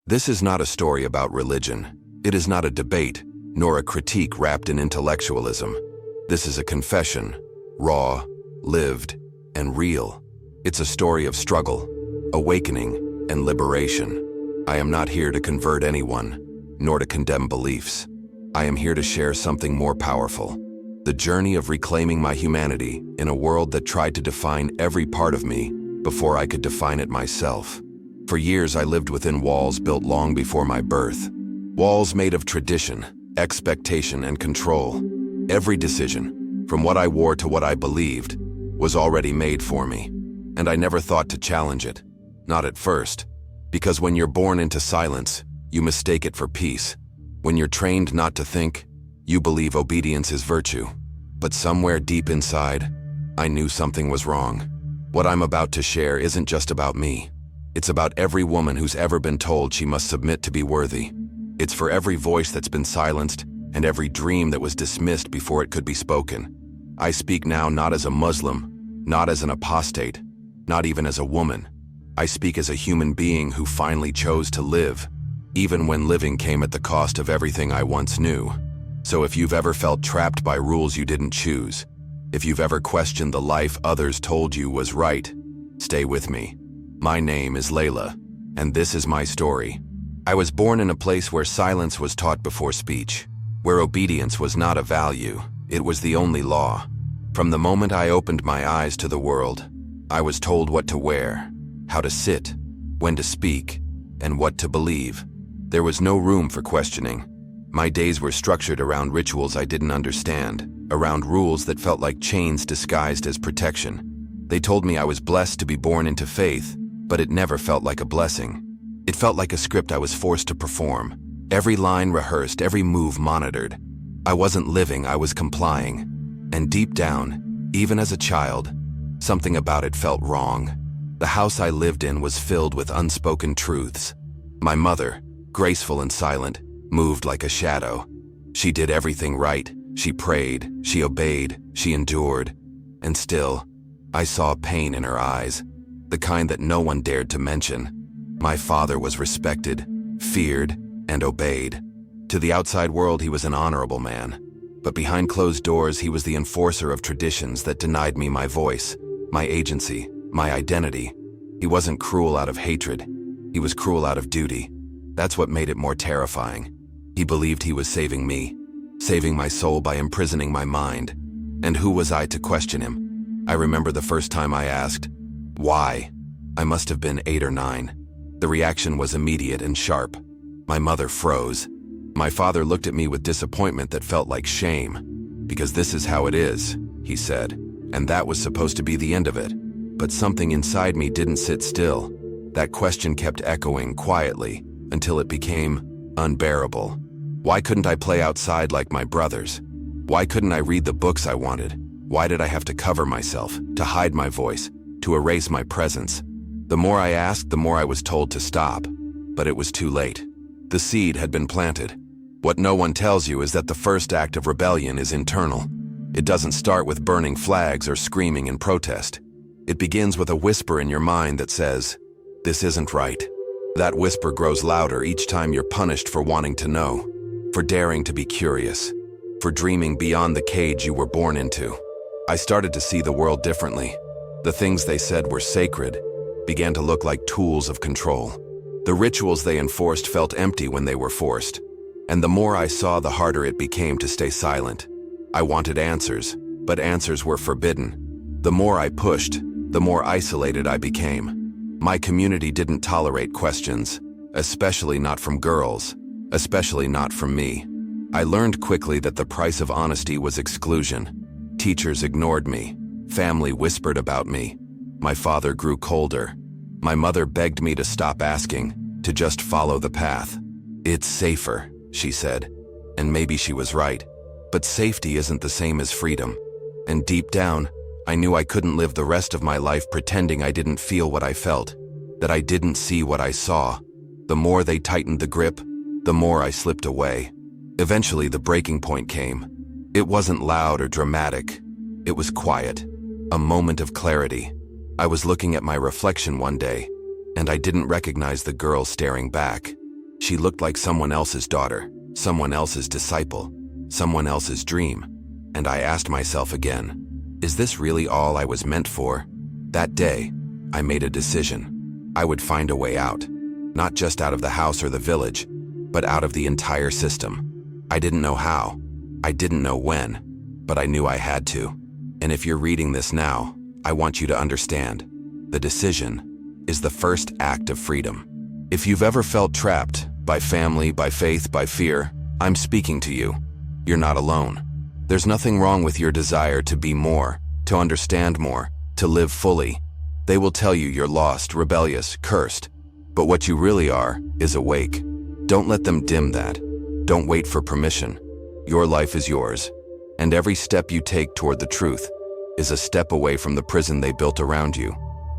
This is not a story about religion. It is not a debate, nor a critique wrapped in intellectualism. This is a confession, raw, lived, and real. It's a story of struggle, awakening, and liberation. I am not here to convert anyone, nor to condemn beliefs. I am here to share something more powerful. The journey of reclaiming my humanity in a world that tried to define every part of me before I could define it myself. For years, I lived within walls built long before my birth. Walls made of tradition, expectation, and control. Every decision, from what I wore to what I believed, was already made for me. And I never thought to challenge it. Not at first. Because when you're born into silence, you mistake it for peace. When you're trained not to think, you believe obedience is virtue. But somewhere deep inside, I knew something was wrong. What I'm about to share isn't just about me. It's about every woman who's ever been told she must submit to be worthy. It's for every voice that's been silenced and every dream that was dismissed before it could be spoken. I speak now not as a Muslim, not as an apostate, not even as a woman. I speak as a human being who finally chose to live, even when living came at the cost of everything I once knew. So if you've ever felt trapped by rules you didn't choose, if you've ever questioned the life others told you was right, stay with me. My name is Layla, and this is my story. I was born in a place where silence was taught before speech, where obedience was not a value, it was the only law. From the moment I opened my eyes to the world, I was told what to wear, how to sit, when to speak, and what to believe. There was no room for questioning. My days were structured around rituals I didn't understand, around rules that felt like chains disguised as protection. They told me I was blessed to be born into faith, but it never felt like a blessing. It felt like a script I was forced to perform. Every line rehearsed, every move monitored. I wasn't living, I was complying. And deep down, even as a child, something about it felt wrong. The house I lived in was filled with unspoken truths. My mother, graceful and silent, moved like a shadow. She did everything right. She prayed, she obeyed, she endured. And still, I saw pain in her eyes, the kind that no one dared to mention. My father was respected, feared, and obeyed. To the outside world, he was an honorable man. But behind closed doors, he was the enforcer of traditions that denied me my voice, my agency, my identity. He wasn't cruel out of hatred. He was cruel out of duty. That's what made it more terrifying. He believed he was saving me, saving my soul by imprisoning my mind. And who was I to question him? I remember the first time I asked, why? I must have been 8 or 9. The reaction was immediate and sharp. My mother froze. My father looked at me with disappointment that felt like shame. Because this is how it is, he said, and that was supposed to be the end of it. But something inside me didn't sit still. That question kept echoing quietly until it became unbearable. Why couldn't I play outside like my brothers? Why couldn't I read the books I wanted? Why did I have to cover myself, to hide my voice, to erase my presence? The more I asked, the more I was told to stop. But it was too late. The seed had been planted. What no one tells you is that the first act of rebellion is internal. It doesn't start with burning flags or screaming in protest. It begins with a whisper in your mind that says, "This isn't right." That whisper grows louder each time you're punished for wanting to know, for daring to be curious, for dreaming beyond the cage you were born into. I started to see the world differently. The things they said were sacred began to look like tools of control. The rituals they enforced felt empty when they were forced. And the more I saw, the harder it became to stay silent. I wanted answers, but answers were forbidden. The more I pushed, the more isolated I became. My community didn't tolerate questions, especially not from girls, especially not from me. I learned quickly that the price of honesty was exclusion. Teachers ignored me. Family whispered about me. My father grew colder. My mother begged me to stop asking, to just follow the path. "It's safer," she said. And maybe she was right. But safety isn't the same as freedom. And deep down, I knew I couldn't live the rest of my life pretending I didn't feel what I felt, that I didn't see what I saw. The more they tightened the grip, the more I slipped away. Eventually, the breaking point came. It wasn't loud or dramatic. It was quiet, a moment of clarity. I was looking at my reflection one day, and I didn't recognize the girl staring back. She looked like someone else's daughter, someone else's disciple, someone else's dream. And I asked myself again, is this really all I was meant for? That day, I made a decision. I would find a way out. Not just out of the house or the village, but out of the entire system. I didn't know how. I didn't know when, but I knew I had to. And if you're reading this now, I want you to understand. The decision is the first act of freedom. If you've ever felt trapped by family, by faith, by fear, I'm speaking to you. You're not alone. There's nothing wrong with your desire to be more, to understand more, to live fully. They will tell you you're lost, rebellious, cursed. But what you really are is awake. Don't let them dim that. Don't wait for permission. Your life is yours, and every step you take toward the truth is a step away from the prison they built around you.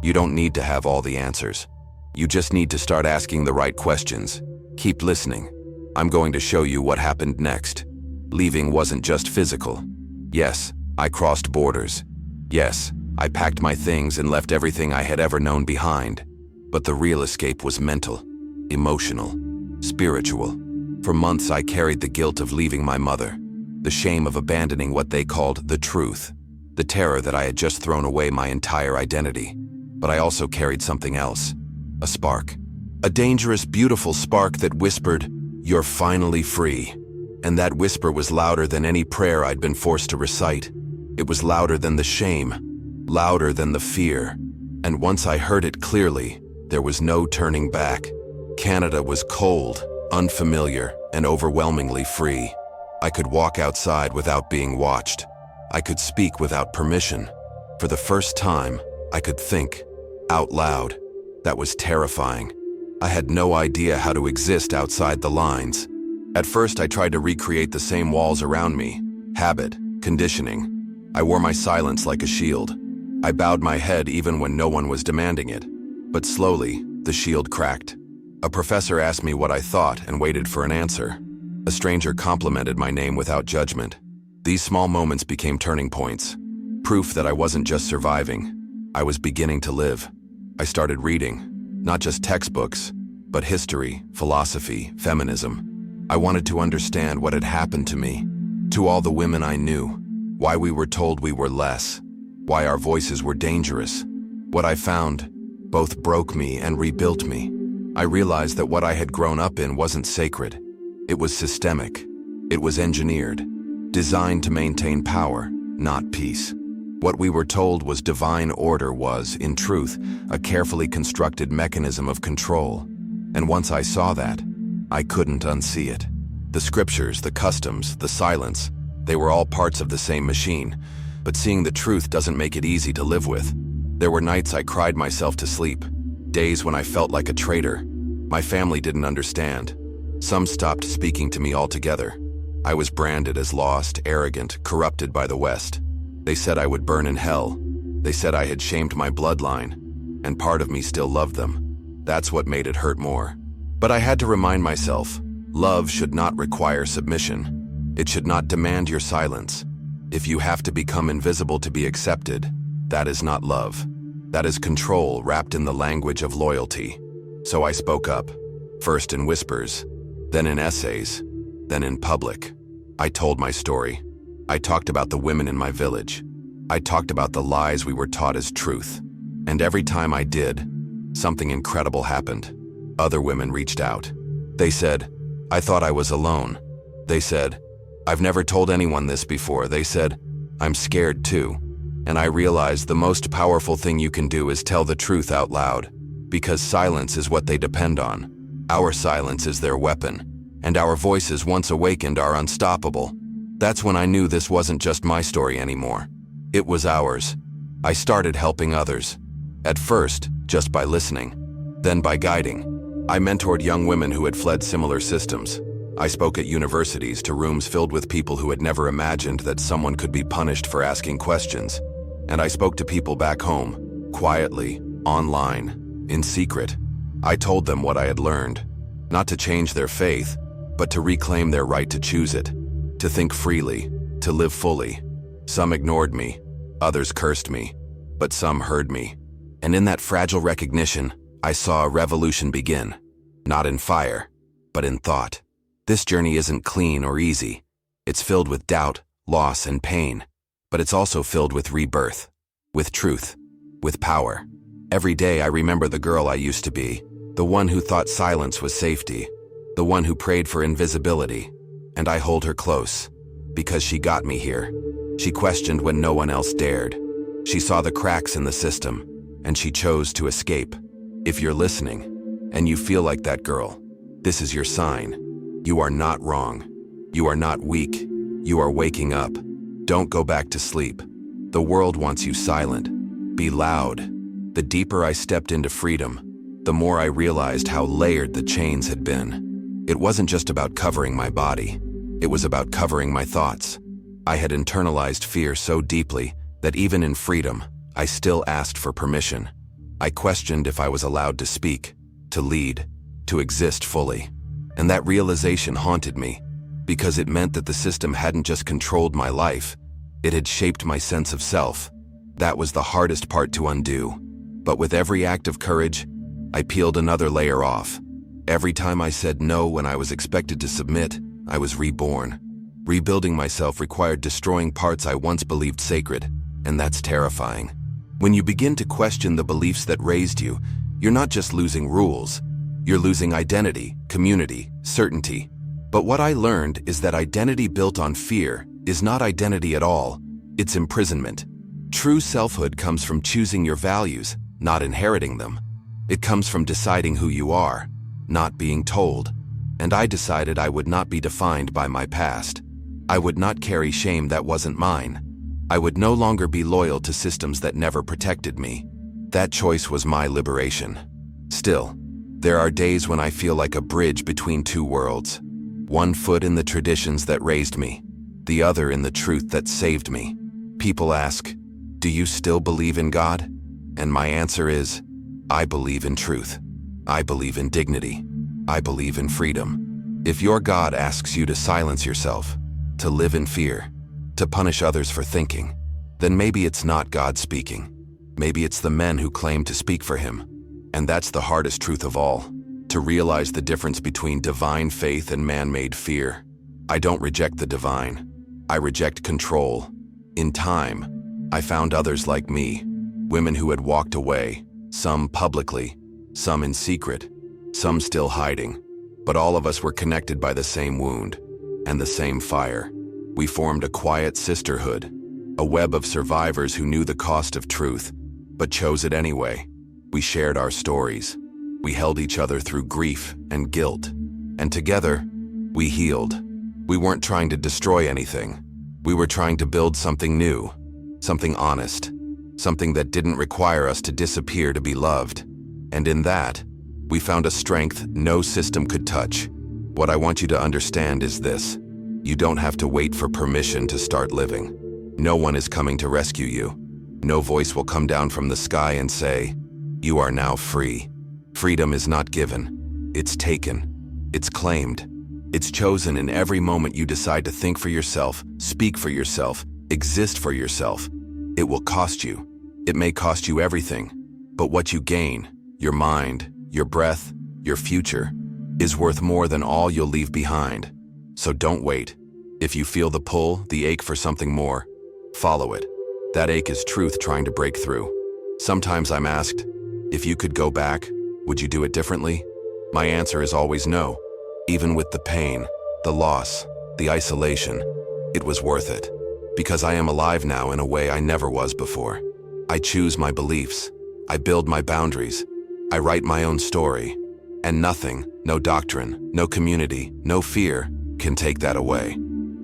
You don't need to have all the answers. You just need to start asking the right questions. Keep listening. I'm going to show you what happened next. Leaving wasn't just physical. Yes, I crossed borders. Yes, I packed my things and left everything I had ever known behind. But the real escape was mental, emotional, spiritual. For months I carried the guilt of leaving my mother, the shame of abandoning what they called the truth, the terror that I had just thrown away my entire identity. But I also carried something else, a spark. A dangerous, beautiful spark that whispered, "You're finally free." And that whisper was louder than any prayer I'd been forced to recite. It was louder than the shame, louder than the fear. And once I heard it clearly, there was no turning back. Canada was cold, unfamiliar, and overwhelmingly free. I could walk outside without being watched. I could speak without permission. For the first time, I could think out loud. That was terrifying. I had no idea how to exist outside the lines. At first, I tried to recreate the same walls around me. Habit, conditioning. I wore my silence like a shield. I bowed my head even when no one was demanding it. But slowly, the shield cracked. A professor asked me what I thought and waited for an answer. A stranger complimented my name without judgment. These small moments became turning points. Proof that I wasn't just surviving. I was beginning to live. I started reading, not just textbooks, but history, philosophy, feminism. I wanted to understand what had happened to me, to all the women I knew, why we were told we were less, why our voices were dangerous. What I found both broke me and rebuilt me. I realized that what I had grown up in wasn't sacred. It was systemic. It was engineered, designed to maintain power, not peace. What we were told was divine order was, in truth, a carefully constructed mechanism of control. And once I saw that, I couldn't unsee it. The scriptures, the customs, the silence, they were all parts of the same machine, but seeing the truth doesn't make it easy to live with. There were nights I cried myself to sleep, days when I felt like a traitor. My family didn't understand. Some stopped speaking to me altogether. I was branded as lost, arrogant, corrupted by the West. They said I would burn in hell. They said I had shamed my bloodline, and part of me still loved them. That's what made it hurt more. But I had to remind myself, love should not require submission. It should not demand your silence. If you have to become invisible to be accepted, that is not love. That is control wrapped in the language of loyalty. So I spoke up, first in whispers, then in essays, then in public. I told my story. I talked about the women in my village. I talked about the lies we were taught as truth. And every time I did, something incredible happened. Other women reached out. They said, "I thought I was alone." They said, "I've never told anyone this before." They said, "I'm scared too." And I realized the most powerful thing you can do is tell the truth out loud, because silence is what they depend on. Our silence is their weapon, and our voices, once awakened, are unstoppable. That's when I knew this wasn't just my story anymore. It was ours. I started helping others. At first, just by listening, then by guiding. I mentored young women who had fled similar systems. I spoke at universities to rooms filled with people who had never imagined that someone could be punished for asking questions. And I spoke to people back home, quietly, online, in secret. I told them what I had learned, not to change their faith, but to reclaim their right to choose it, to think freely, to live fully. Some ignored me, others cursed me, but some heard me. And in that fragile recognition, I saw a revolution begin, not in fire, but in thought. This journey isn't clean or easy. It's filled with doubt, loss, and pain, but it's also filled with rebirth, with truth, with power. Every day I remember the girl I used to be, the one who thought silence was safety, the one who prayed for invisibility, and I hold her close, because she got me here. She questioned when no one else dared. She saw the cracks in the system, and she chose to escape. If you're listening, and you feel like that girl, this is your sign. You are not wrong. You are not weak. You are waking up. Don't go back to sleep. The world wants you silent. Be loud. The deeper I stepped into freedom, the more I realized how layered the chains had been. It wasn't just about covering my body. It was about covering my thoughts. I had internalized fear so deeply that even in freedom, I still asked for permission. I questioned if I was allowed to speak, to lead, to exist fully. And that realization haunted me, because it meant that the system hadn't just controlled my life, it had shaped my sense of self. That was the hardest part to undo. But with every act of courage, I peeled another layer off. Every time I said no when I was expected to submit, I was reborn. Rebuilding myself required destroying parts I once believed sacred, and that's terrifying. When you begin to question the beliefs that raised you, you're not just losing rules, you're losing identity, community, certainty. But what I learned is that identity built on fear is not identity at all, it's imprisonment. True selfhood comes from choosing your values, not inheriting them. It comes from deciding who you are, not being told. And I decided I would not be defined by my past. I would not carry shame that wasn't mine. I would no longer be loyal to systems that never protected me. That choice was my liberation. Still, there are days when I feel like a bridge between two worlds. One foot in the traditions that raised me, the other in the truth that saved me. People ask, "Do you still believe in God?" And my answer is, I believe in truth. I believe in dignity. I believe in freedom. If your God asks you to silence yourself, to live in fear, to punish others for thinking, then maybe it's not God speaking. Maybe it's the men who claim to speak for him. And that's the hardest truth of all, to realize the difference between divine faith and man-made fear. I don't reject the divine. I reject control. In time, I found others like me, women who had walked away, some publicly, some in secret, some still hiding. But all of us were connected by the same wound and the same fire. We formed a quiet sisterhood, a web of survivors who knew the cost of truth, but chose it anyway. We shared our stories. We held each other through grief and guilt. And together, we healed. We weren't trying to destroy anything. We were trying to build something new, something honest, something that didn't require us to disappear to be loved. And in that, we found a strength no system could touch. What I want you to understand is this: you don't have to wait for permission to start living. No one is coming to rescue you. No voice will come down from the sky and say, "You are now free." Freedom is not given. It's taken. It's claimed. It's chosen in every moment you decide to think for yourself, speak for yourself, exist for yourself. It will cost you. It may cost you everything. But what you gain, your mind, your breath, your future, is worth more than all you'll leave behind. So don't wait. If you feel the pull, the ache for something more, follow it. That ache is truth trying to break through. Sometimes I'm asked, if you could go back, would you do it differently? My answer is always no. Even with the pain, the loss, the isolation, it was worth it. Because I am alive now in a way I never was before. I choose my beliefs. I build my boundaries. I write my own story. And nothing, no doctrine, no community, no fear, can take that away.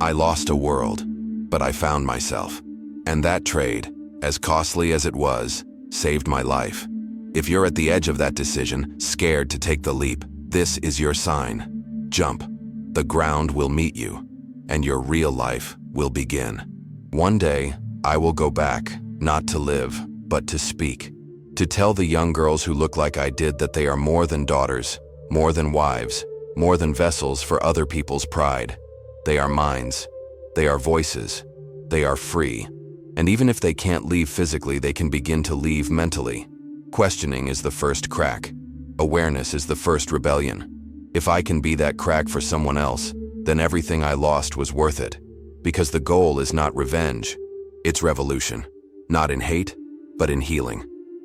I lost a world, but I found myself. And that trade, as costly as it was, saved my life. If you're at the edge of that decision, scared to take the leap, this is your sign. Jump. The ground will meet you, and your real life will begin. One day, I will go back, not to live, but to speak. To tell the young girls who look like I did that they are more than daughters, more than wives, more than vessels for other people's pride. They are minds. They are voices. They are free. And even if they can't leave physically, they can begin to leave mentally. Questioning is the first crack. Awareness is the first rebellion. If I can be that crack for someone else, then everything I lost was worth it. Because the goal is not revenge, it's revolution. Not in hate, but in healing.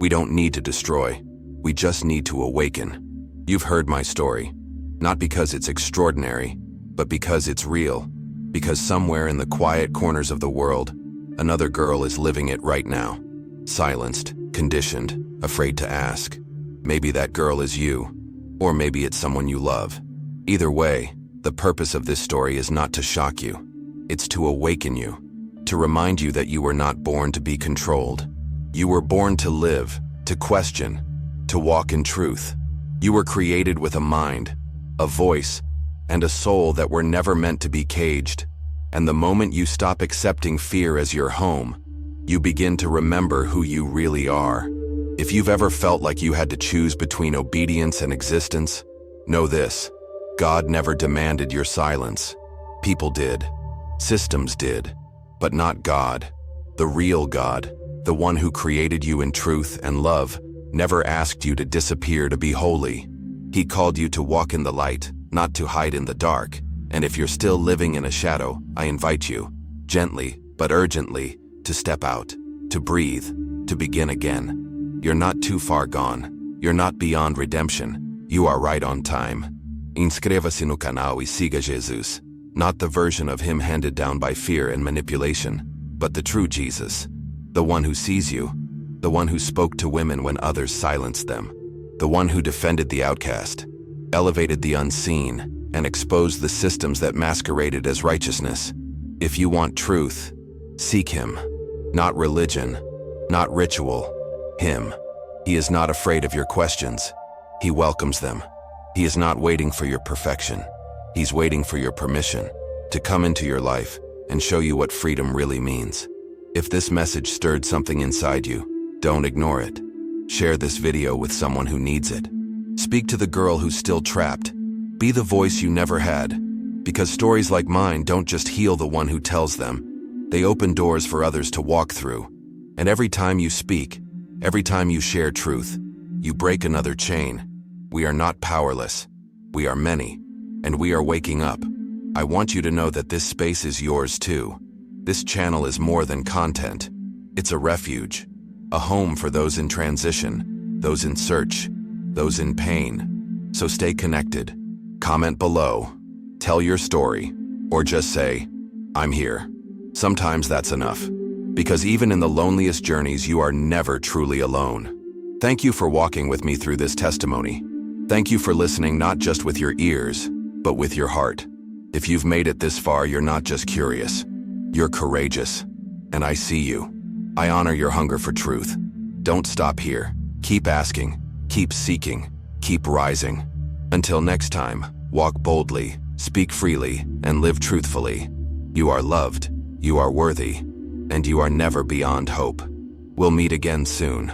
We don't need to destroy, we just need to awaken. You've heard my story, not because it's extraordinary, but because it's real. Because somewhere in the quiet corners of the world, another girl is living it right now. Silenced, conditioned, afraid to ask. Maybe that girl is you, or maybe it's someone you love. Either way, the purpose of this story is not to shock you. It's to awaken you, to remind you that you were not born to be controlled. You were born to live, to question, to walk in truth. You were created with a mind, a voice, and a soul that were never meant to be caged. And the moment you stop accepting fear as your home, you begin to remember who you really are. If you've ever felt like you had to choose between obedience and existence, know this: God never demanded your silence. People did. Systems did. But not God. The real God, the one who created you in truth and love, never asked you to disappear to be holy. He called you to walk in the light, not to hide in the dark. And if you're still living in a shadow, I invite you, gently but urgently, to step out, to breathe, to begin again. You're not too far gone. You're not beyond redemption. You are right on time. Inscreva-se no canal e siga Jesus. Not the version of him handed down by fear and manipulation, but the true Jesus. The one who sees you. The one who spoke to women when others silenced them. The one who defended the outcast, elevated the unseen, and exposed the systems that masqueraded as righteousness. If you want truth, seek him. Not religion, not ritual. Him. He is not afraid of your questions. He welcomes them. He is not waiting for your perfection. He's waiting for your permission to come into your life and show you what freedom really means. If this message stirred something inside you, don't ignore it. Share this video with someone who needs it. Speak to the girl who's still trapped. Be the voice you never had. Because stories like mine don't just heal the one who tells them. They open doors for others to walk through. And every time you speak, every time you share truth, you break another chain. We are not powerless. We are many. And we are waking up. I want you to know that this space is yours too. This channel is more than content. It's a refuge, a home for those in transition, those in search, those in pain. So stay connected. Comment below, tell your story, or just say, I'm here. Sometimes that's enough. Because even in the loneliest journeys, you are never truly alone. Thank you for walking with me through this testimony. Thank you for listening not just with your ears, but with your heart. If you've made it this far, you're not just curious. You're courageous. And I see you. I honor your hunger for truth. Don't stop here. Keep asking, keep seeking, keep rising. Until next time, walk boldly, speak freely, and live truthfully. You are loved, you are worthy, and you are never beyond hope. We'll meet again soon.